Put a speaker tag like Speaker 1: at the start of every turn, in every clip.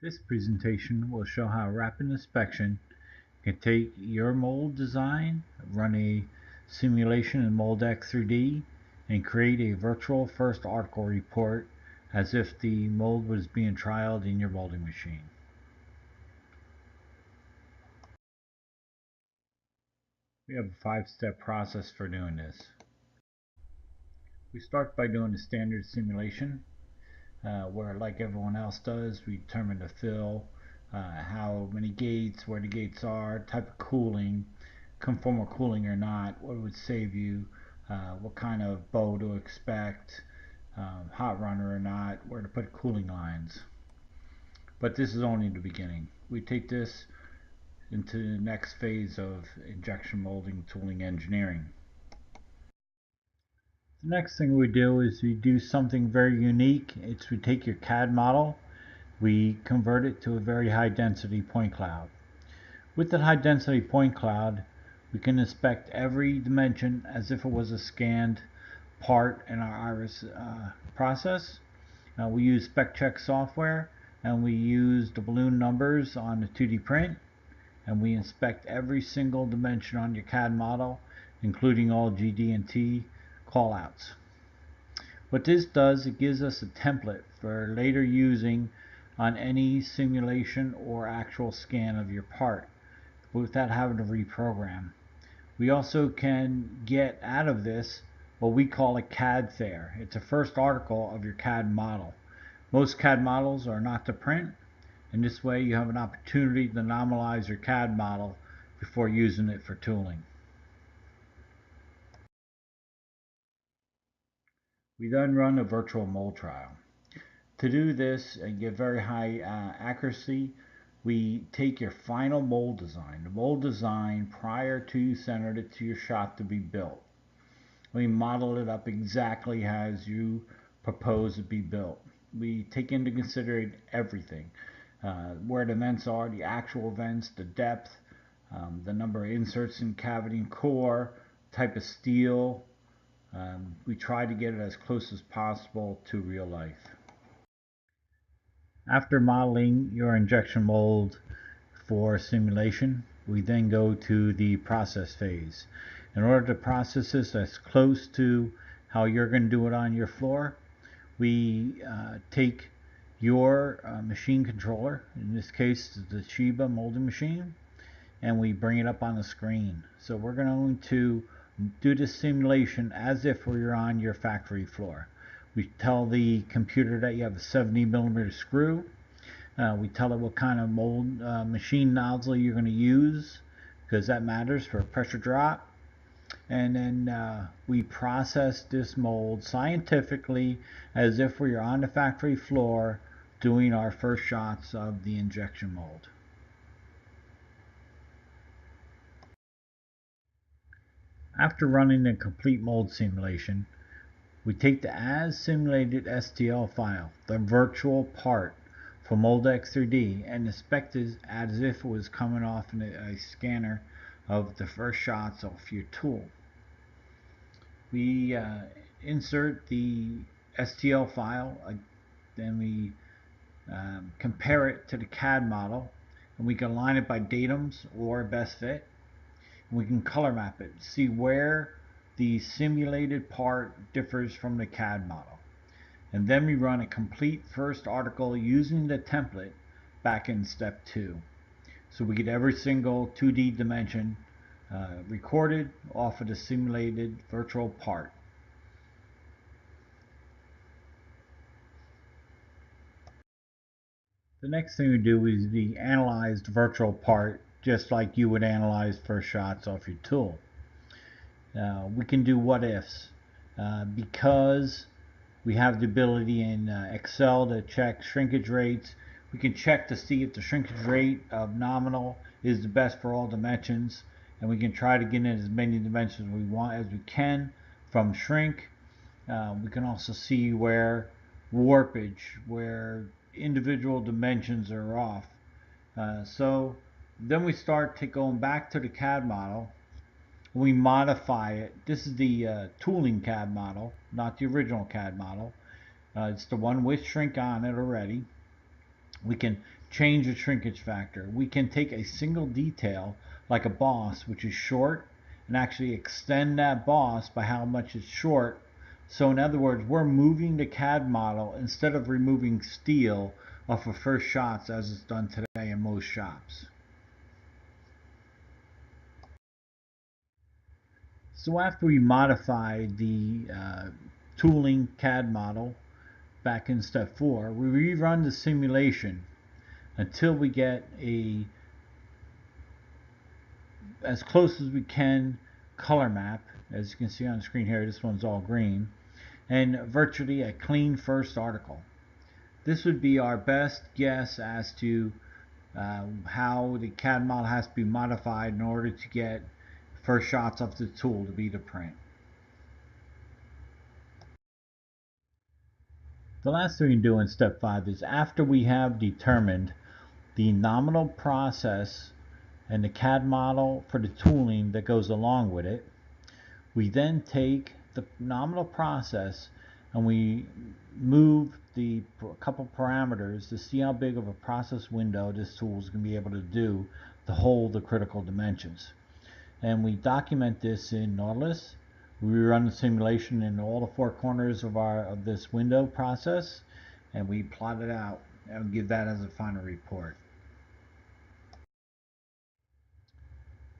Speaker 1: This presentation will show how Rapid Inspection can take your mold design, run a simulation in Moldex 3D, and create a virtual first article report as if the mold was being trialed in your molding machine. We have a 5-step process for doing this. We start by doing a standard simulation where, like everyone else does, we determine the fill, how many gates, where the gates are, type of cooling, conformal cooling or not, what would save you, what kind of bow to expect, hot runner or not, where to put cooling lines. But this is only the beginning. We take this into the next phase of injection molding tooling engineering. The next thing we do is we do something very unique. It's we take your CAD model, we convert it to a very high density point cloud. With the high density point cloud, we can inspect every dimension as if it was a scanned part in our IRIS process. We use SpecCheck software, and we use the balloon numbers on the 2D print, and we inspect every single dimension on your CAD model, including all GD&T callouts. What this does, it gives us a template for later using on any simulation or actual scan of your part without having to reprogram. We also can get out of this what we call a CAD fair. It's a first article of your CAD model. Most CAD models are not to print, and this way you have an opportunity to normalize your CAD model before using it for tooling. We then run a virtual mold trial. To do this and get very high accuracy, we take your final mold design, the mold design prior to you sending it to your shop to be built. We model it up exactly as you propose it be built. We take into consideration everything, where the vents are, the actual vents, the depth, the number of inserts in cavity and core, type of steel. We try to get it as close as possible to real life. After modeling your injection mold for simulation, we then go to the process phase. In order to process this as close to how you're going to do it on your floor, we take your machine controller, in this case the Toshiba molding machine, and we bring it up on the screen. So we're going to do this simulation as if we were on your factory floor. We tell the computer that you have a 70mm screw. We tell it what kind of mold machine nozzle you're going to use, because that matters for a pressure drop. And then we process this mold scientifically as if we were on the factory floor doing our first shots of the injection mold. After running the complete mold simulation, we take the as simulated STL file, the virtual part from Moldex 3D, and inspect it as if it was coming off in a scanner of the first shots of your tool. We insert the STL file, then we compare it to the CAD model, and we can align it by datums or best fit. We can color map it, see where the simulated part differs from the CAD model. And then we run a complete first article using the template back in step 2. So we get every single 2D dimension recorded off of the simulated virtual part. The next thing we do is the analyzed virtual part, just like you would analyze first shots off your tool. We can do what ifs because we have the ability in Excel to check shrinkage rates. We can check to see if the shrinkage rate of nominal is the best for all dimensions, and we can try to get in as many dimensions we want as we can from shrink. We can also see where warpage, where individual dimensions are off. So then we start going back to the CAD model. We modify it. This is the tooling CAD model, not the original CAD model. It's the one with shrink on it already. We can change the shrinkage factor. We can take a single detail like a boss, which is short, and actually extend that boss by how much it's short. So in other words, we're moving the CAD model instead of removing steel off of first shots as it's done today in most shops. So after we modify the tooling CAD model back in step 4, we rerun the simulation until we get a as close as we can color map. As you can see on the screen here, this one's all green, and virtually a clean first article. This would be our best guess as to how the CAD model has to be modified in order to get first shots of the tool to be the print. The last thing we do in step 5 is after we have determined the nominal process and the CAD model for the tooling that goes along with it, we then take the nominal process and we move the couple parameters to see how big of a process window this tool is going to be able to do to hold the critical dimensions. And we document this in Nautilus. We run the simulation in all the 4 corners of this window process, and we plot it out and give that as a final report.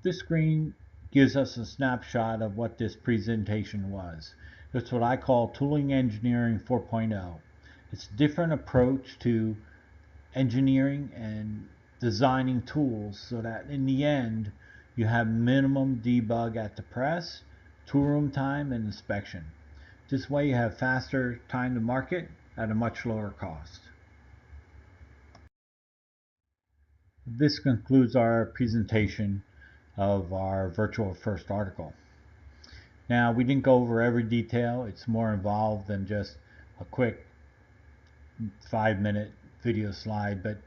Speaker 1: This screen gives us a snapshot of what this presentation was. It's what I call Tooling Engineering 4.0. It's a different approach to engineering and designing tools so that in the end you have minimum debug at the press, toolroom time, and inspection. This way you have faster time to market at a much lower cost. This concludes our presentation of our virtual first article. Now, we didn't go over every detail. It's more involved than just a quick 5-minute video slide, but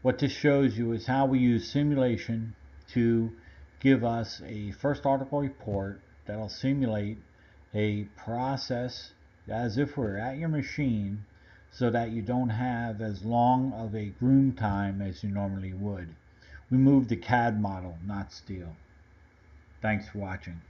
Speaker 1: what this shows you is how we use simulation to give us a first article report that'll simulate a process as if we're at your machine so that you don't have as long of a groom time as you normally would. We moved the CAD model, not steel. Thanks for watching.